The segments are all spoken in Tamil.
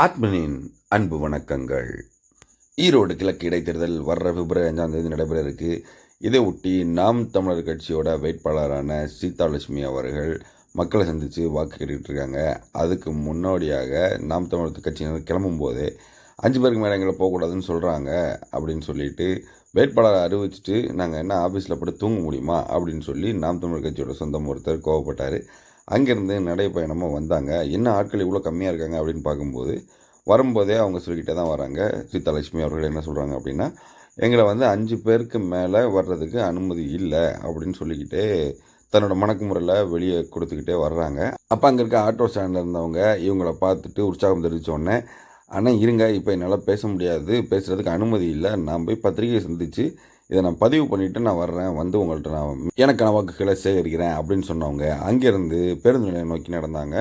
ஆத்மனின் அன்பு வணக்கங்கள். ஈரோடு கிழக்கு இடைத்தேர்தல் வர்ற பிப்ரவரி 5 நடைபெற இருக்கு. இதை ஒட்டி நாம் தமிழர் கட்சியோட வேட்பாளரான சீதாலட்சுமி அவர்கள் மக்களை சந்தித்து வாக்கு கேட்டுக்கிட்டு இருக்காங்க. அதுக்கு முன்னோடியாக நாம் தமிழர் கட்சியினர் கிளம்பும் போதே 5 பேருக்கு மேலே எங்களை போகக்கூடாதுன்னு சொல்கிறாங்க அப்படின்னு சொல்லிட்டு வேட்பாளரை அறிவிச்சிட்டு நாங்கள் என்ன ஆஃபீஸில் போட்டு தூங்க முடியுமா அப்படின்னு சொல்லி நாம் தமிழர் கட்சியோட சொந்தம் ஒருத்தர் கோவப்பட்டார். அங்கேருந்து நடைப்பயணமாக வந்தாங்க. என்ன ஆட்கள் இவ்வளோ கம்மியாக இருக்காங்க அப்படின்னு பார்க்கும்போது வரும்போதே அவங்க சொல்லிக்கிட்டே தான் வராங்க. சீதாலட்சுமி அவர்கள் என்ன சொல்கிறாங்க அப்படின்னா, எங்களை 5 பேருக்கு மேலே வர்றதுக்கு அனுமதி இல்லை அப்படின்னு சொல்லிக்கிட்டே தன்னோட மணக்குமுறையில் வெளியே கொடுத்துக்கிட்டே வர்றாங்க. அப்போ அங்கே இருக்க ஆட்டோ ஸ்டாண்டில் இருந்தவங்க இவங்கள பார்த்துட்டு உற்சாகம் தெரிவித்தோடனே, ஆனால் இருங்க, இப்போ என்னால் பேச முடியாது, பேசுகிறதுக்கு அனுமதி இல்லை, நான் போய் பத்திரிகையை சந்தித்து இதை நான் பதிவு பண்ணிவிட்டு நான் வர்றேன், உங்கள்கிட்ட நான் எனக்கான வாக்குகளை சேகரிக்கிறேன் அப்படின்னு சொன்னவங்க அங்கேருந்து பேருந்து நிலையம் நோக்கி நடந்தாங்க.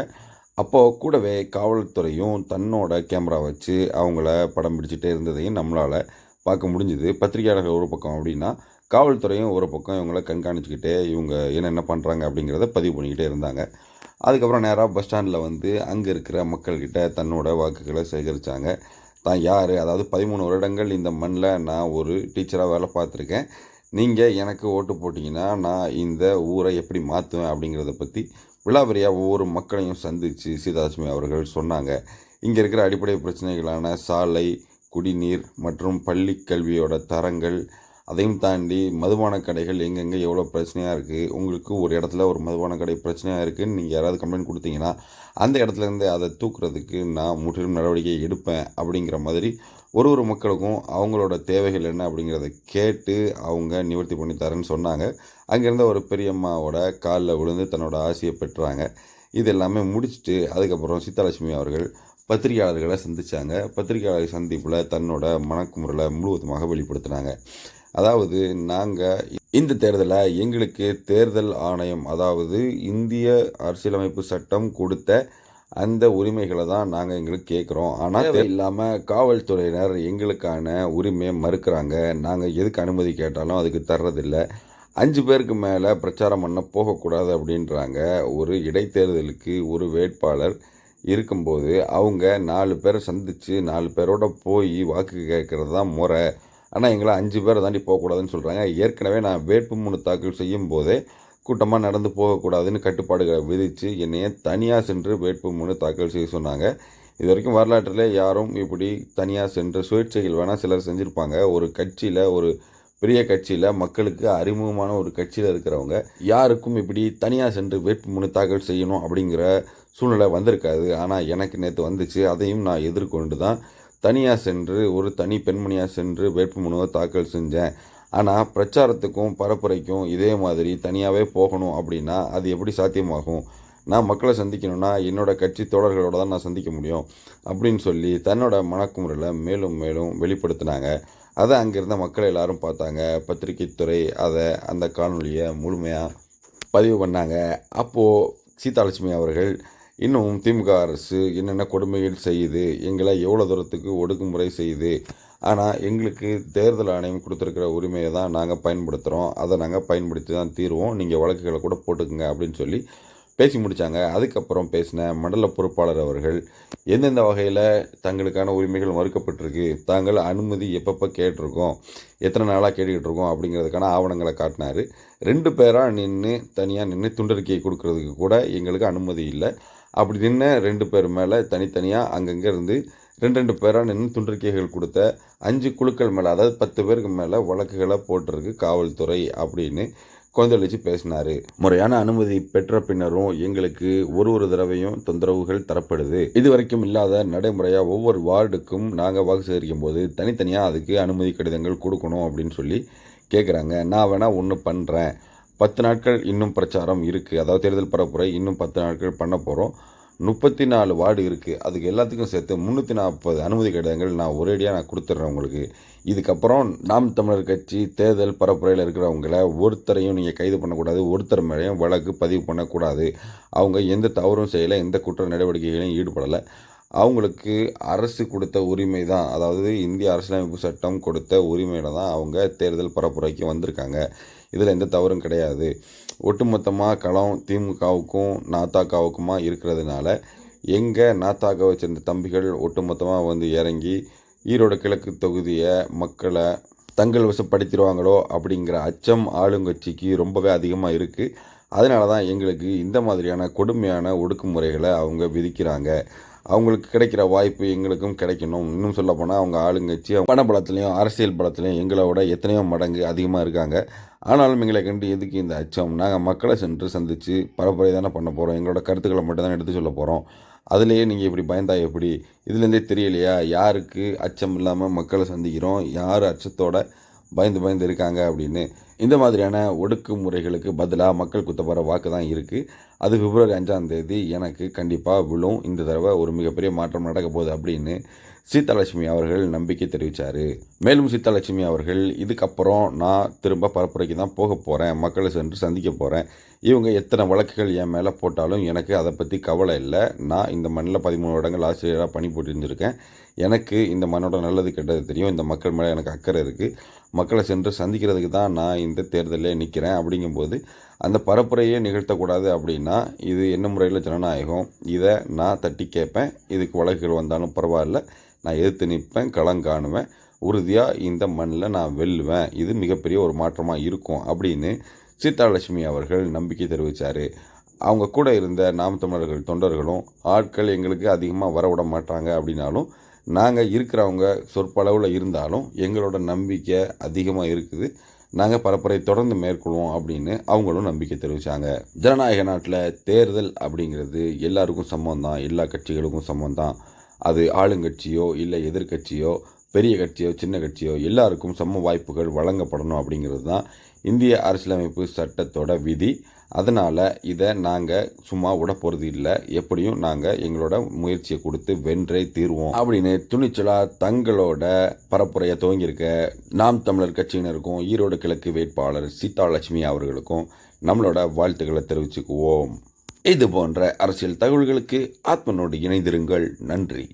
அப்போது கூடவே காவல்துறையும் தன்னோட கேமரா வச்சு அவங்கள படம் பிடிச்சிட்டே இருந்ததையும் நம்மளால் பார்க்க முடிஞ்சுது. பத்திரிகையாளர்கள் ஒரு பக்கம் அப்படின்னா, காவல்துறையும் ஒரு பக்கம் இவங்கள கண்காணிச்சிக்கிட்டே இவங்க என்னென்ன பண்ணுறாங்க அப்படிங்கிறத பதிவு பண்ணிக்கிட்டே இருந்தாங்க. அதுக்கப்புறம் நேராக பஸ் ஸ்டாண்டில் அங்கே இருக்கிற மக்கள்கிட்ட தன்னோட வாக்குகளை சேகரித்தாங்க. தான் யார், அதாவது 13 வருடங்கள் இந்த மண்ணில் நான் ஒரு டீச்சராக வேலை பார்த்துருக்கேன், நீங்கள் எனக்கு ஓட்டு போட்டிங்கன்னா நான் இந்த ஊரை எப்படி மாற்றுவேன் அப்படிங்கிறத பற்றி விலாவரியாக ஒவ்வொரு மக்களையும் சந்தித்து சீதாலட்சுமி அவர்கள் சொன்னாங்க. இங்கே இருக்கிற அடிப்படை பிரச்சனைகளான சாலை, குடிநீர் மற்றும் பள்ளி கல்வியோட தரங்கள், அதையும் தாண்டி மதுபான கடைகள் எங்கெங்கே எவ்வளோ பிரச்சனையாக இருக்குது, உங்களுக்கு ஒரு இடத்துல ஒரு மதுபான கடை பிரச்சனையாக இருக்குதுன்னு நீங்கள் யாராவது கம்ப்ளைண்ட் கொடுத்தீங்கன்னா அந்த இடத்துலேருந்து அதை தூக்குறதுக்கு நான் முற்றிலும் நடவடிக்கை எடுப்பேன் அப்படிங்கிற மாதிரி ஒரு மக்களுக்கும் அவங்களோட தேவைகள் என்ன அப்படிங்கிறத கேட்டு அவங்க நிவர்த்தி பண்ணி தரேன்னு சொன்னாங்க. அங்கேருந்த ஒரு பெரியம்மாவோட காலில் விழுந்து தன்னோட ஆசையை பெற்றாங்க. இது எல்லாமே முடிச்சுட்டு அதுக்கப்புறம் சீதாலட்சுமி அவர்கள் பத்திரிகையாளர்களை சந்தித்தாங்க. பத்திரிகையாளர் சந்திப்பில் தன்னோட மனக்குமுறையில் முழுவதுமாக வெளிப்படுத்தினாங்க. அதாவது, நாங்கள் இந்த தேர்தலை எங்களுக்கு தேர்தல் ஆணையம், அதாவது இந்திய அரசியலமைப்பு சட்டம் கொடுத்த அந்த உரிமைகளை தான் நாங்கள் எங்களுக்கு கேட்குறோம். ஆனால் இல்லாமல் காவல்துறையினர் எங்களுக்கான உரிமையை மறுக்கிறாங்க. நாங்கள் எதுக்கு அனுமதி கேட்டாலும் அதுக்கு தர்றதில்லை. 5 பேருக்கு மேலே பிரச்சாரம் பண்ண போகக்கூடாது அப்படின்றாங்க. ஒரு இடைத்தேர்தலுக்கு ஒரு வேட்பாளர் இருக்கும்போது அவங்க 4 பேரை சந்தித்து 4 பேரோட போய் வாக்கு கேட்குறது தான் முறை. ஆனால் எங்களை 5 பேரை தாண்டி போகக்கூடாதுன்னு சொல்கிறாங்க. ஏற்கனவே நான் வேட்புமனு தாக்கல் செய்யும் போதே கூட்டமாக நடந்து போகக்கூடாதுன்னு கட்டுப்பாடுகளை விதித்து என்னையே தனியாக சென்று வேட்புமனு தாக்கல் செய்ய சொன்னாங்க. இது வரைக்கும் வரலாற்றில் யாரும் இப்படி தனியாக சென்று சுயேட்சைகள் வேணால் சிலர் செஞ்சுருப்பாங்க. ஒரு கட்சியில், ஒரு பெரிய கட்சியில், மக்களுக்கு அறிமுகமான ஒரு கட்சியில் இருக்கிறவங்க யாருக்கும் இப்படி தனியாக சென்று வேட்புமனு தாக்கல் செய்யணும் அப்படிங்கிற சூழ்நிலை வந்திருக்காது. ஆனால் எனக்கு நேற்று வந்துச்சு. அதையும் நான் எதிர்கொண்டு தான் தனியாக சென்று, ஒரு தனி பெண்மணியாக சென்று வேட்புமனுவை தாக்கல் செஞ்சேன். ஆனால் பிரச்சாரத்துக்கும் பரப்புரைக்கும் இதே மாதிரி தனியாகவே போகணும் அப்படின்னா அது எப்படி சாத்தியமாகும்? நான் மக்களை சந்திக்கணும்னா என்னோடய கட்சி தோழர்களோட தான் நான் சந்திக்க முடியும் அப்படின்னு சொல்லி தன்னோட மனக்குமுறையில் மேலும் மேலும் வெளிப்படுத்தினாங்க. அதை அங்கிருந்த மக்கள் எல்லாரும் பார்த்தாங்க. பத்திரிகை துறை அதை அந்த காணொலியை முழுமையாக பதிவு பண்ணாங்க. அப்போது சீதாலட்சுமி அவர்கள், இன்னும் திமுக அரசு என்னென்ன கொடுமைகள் செய்யுது, எங்களை எவ்வளோ தூரத்துக்கு ஒடுக்குமுறை செய்யுது, ஆனால் எங்களுக்கு தேர்தல் ஆணையம் கொடுத்துருக்கிற உரிமையை தான் நாங்கள் பயன்படுத்துகிறோம், அதை நாங்கள் பயன்படுத்தி தான் தீர்வோம், நீங்கள் வழக்குகளை கூட போட்டுக்குங்க அப்படின்னு சொல்லி பேசி முடித்தாங்க. அதுக்கப்புறம் பேசின மண்டல பொறுப்பாளர் அவர்கள் எந்தெந்த வகையில் தங்களுக்கான உரிமைகள் மறுக்கப்பட்டிருக்கு, தாங்கள் அனுமதி எப்பப்போ கேட்டிருக்கோம், எத்தனை நாளாக கேட்டுக்கிட்டு இருக்கோம் அப்படிங்கிறதுக்கான ஆவணங்களை காட்டினார். 2 பேராக நின்று தனியாக நின்று துண்டறிக்கையை கொடுக்கறதுக்கு கூட எங்களுக்கு அனுமதி இல்லை. அப்படி நின்று 2 பேர் மேலே தனித்தனியாக அங்கங்கே இருந்து 2 பேராக நின்று துண்டறிக்கைகள் கொடுத்த 5 குழுக்கள் மேலே, அதாவது 10 பேருக்கு மேலே வழக்குகளை போட்டிருக்கு காவல்துறை அப்படின்னு கொந்தளித்து பேசினார். முறையான அனுமதி பெற்ற பின்னரும் எங்களுக்கு ஒரு தடவையும் தொந்தரவுகள் தரப்படுது. இதுவரைக்கும் இல்லாத நடைமுறையாக ஒவ்வொரு வார்டுக்கும் நாங்கள் வாக்கு சேகரிக்கும் போது தனித்தனியாக அதுக்கு அனுமதி கடிதங்கள் கொடுக்கணும் அப்படின்னு சொல்லி கேட்குறாங்க. நான் வேணால் ஒன்று பண்ணுறேன், 10 நாட்கள் இன்னும் பிரச்சாரம் இருக்குது, அதாவது தேர்தல் பரப்புரை இன்னும் 10 நாட்கள் பண்ண போகிறோம், 34 வார்டு இருக்குது, அதுக்கு எல்லாத்துக்கும் சேர்த்து 340 அனுமதி கடிதங்கள் நான் ஒரேடியாக நான் கொடுத்துட்றேன் உங்களுக்கு. இதுக்கப்புறம் நாம் தமிழர் கட்சி தேர்தல் பரப்புரையில் இருக்கிறவங்கள ஒருத்தரையும் நீங்கள் கைது பண்ணக்கூடாது, ஒருத்தர் மேலேயும் வழக்கு பதிவு பண்ணக்கூடாது, அவங்க எந்த தவறும் செய்யலை, எந்த குற்ற நடவடிக்கைகளையும் ஈடுபடலை, அவங்களுக்கு அரசு கொடுத்த உரிமை தான், அதாவது இந்திய அரசியலமைப்பு சட்டம் கொடுத்த உரிமையில தான் அவங்க தேர்தல் பரப்புரைக்கு வந்திருக்காங்க, இதில் எந்த தவறும் கிடையாது. ஒட்டுமொத்தமாக களம் திமுகவுக்கும் நாத்தாக்காவுக்குமா இருக்கிறதுனால எங்கள் நாத்தாக்காவை சேர்ந்த தம்பிகள் ஒட்டுமொத்தமாக வந்து இறங்கி ஈரோடு கிழக்கு தொகுதியை மக்களை தங்கள் வசப்படுத்திடுவாங்களோ அப்படிங்கிற அச்சம் ஆளுங்கட்சிக்கு ரொம்பவே அதிகமாக இருக்குது. அதனால தான் எங்களுக்கு இந்த மாதிரியான கொடுமையான ஒடுக்குமுறைகளை அவங்க விதிக்கிறாங்க. அவங்களுக்கு கிடைக்கிற வாய்ப்பு எங்களுக்கும் கிடைக்கணும். இன்னும் சொல்லப்போனால் அவங்க ஆளுங்கட்சி பண பலத்துலேயும் அரசியல் பலத்துலேயும் எங்களோட எத்தனையோ மடங்கு அதிகமாக இருக்காங்க. ஆனாலும் எங்களை கண்டு எதுக்கு இந்த அச்சம்? நாங்கள் மக்களை சென்று சந்தித்து பரப்புரை தானே பண்ண போகிறோம். எங்களோட கருத்துக்களை மட்டும் தானே எடுத்து சொல்ல போகிறோம். அதுலேயே நீங்கள் இப்படி பயந்தா எப்படி? இதுலேருந்தே தெரியலையா யாருக்கு அச்சம் இல்லாமல் மக்களை சந்திக்கிறோம், யார் அச்சத்தோட பயந்து இருக்காங்க அப்படின்னு. இந்த மாதிரியான ஒடுக்குமுறைகளுக்கு பதிலாக மக்கள் குத்தப்போகிற வாக்கு தான் இருக்குது. அது பிப்ரவரி 5ஆம் தேதி எனக்கு கண்டிப்பாக விழும். இந்த தடவை ஒரு மிகப்பெரிய மாற்றம் நடக்க போகுது அப்படின்னு சீதாலட்சுமி அவர்கள் நம்பிக்கை தெரிவித்தார். மேலும் சீதாலட்சுமி அவர்கள் இதுக்கப்புறம் நான் திரும்ப பரப்புரைக்கு தான் போக போகிறேன், மக்களை சென்று சந்திக்க போகிறேன். இவங்க எத்தனை வழக்குகள் என் மேலே போட்டாலும் எனக்கு அதை பற்றி கவலை இல்லை. நான் இந்த மண்ணில் 13 வருடங்கள் ஆசிரியராக பணி போட்டிருந்திருக்கேன். எனக்கு இந்த மண்ணோட நல்லது கெட்டது தெரியும். இந்த மக்கள் மேலே எனக்கு அக்கறை இருக்குது. மக்களை சென்று சந்திக்கிறதுக்கு தான் நான் இந்த தேர்தலில் நிற்கிறேன். அப்படிங்கும்போது அந்த பரப்புரையே நிகழ்த்தக்கூடாது அப்படின்னா இது என்ன முறையில் ஜனநாயகம்? இதை நான் தட்டி கேட்பேன். இதுக்கு வழக்குகள் வந்தாலும் பரவாயில்ல, நான் எதிர்த்து நிற்பேன், களங்காணுவேன். உறுதியாக இந்த மண்ணில் நான் வெல்லுவேன். இது மிகப்பெரிய ஒரு மாற்றமாக இருக்கும் அப்படின்னு சீதாலட்சுமி அவர்கள் நம்பிக்கை தெரிவித்தார். அவங்க கூட இருந்த நாம் தமிழர்கள் தொண்டர்களும் ஆட்கள் எங்களுக்கு அதிகமாக வரவிட மாட்டாங்க அப்படின்னாலும் நாங்கள் இருக்கிறவங்க சொற்பளவில் இருந்தாலும் எங்களோட நம்பிக்கை அதிகமாக இருக்குது. நாங்கள் பரப்புரை தொடர்ந்து மேற்கொள்வோம் அப்படின்னு அவங்களும் நம்பிக்கை தெரிவித்தாங்க. ஜனநாயக நாட்டில் தேர்தல் அப்படிங்கிறது எல்லாருக்கும் சமம் தான், எல்லா கட்சிகளுக்கும் சமம் தான். அது ஆளுங்கட்சியோ இல்லை எதிர்கட்சியோ பெரிய கட்சியோ சின்ன கட்சியோ எல்லாருக்கும் சம வாய்ப்புகள் வழங்கப்படணும் அப்படிங்கிறது தான் இந்திய அரசியலமைப்பு சட்டத்தோட விதி. அதனால் இதை நாங்கள் சும்மா விட போகிறது இல்லை. எப்படியும் நாங்கள் எங்களோட முயற்சியை கொடுத்து வென்றே தீர்வோம் அப்படின்னு துணிச்சலாக தங்களோட பரப்புரையை துவங்கியிருக்க நாம் தமிழர் கட்சியினருக்கும் ஈரோடு கிழக்கு வேட்பாளர் சீதாலட்சுமி அவர்களுக்கும் நம்மளோட வாழ்த்துக்களை தெரிவிச்சுக்குவோம். இது போன்ற அரசியல் தகவல்களுக்கு ஆத்மனோடு இணைந்திருங்கள். நன்றி.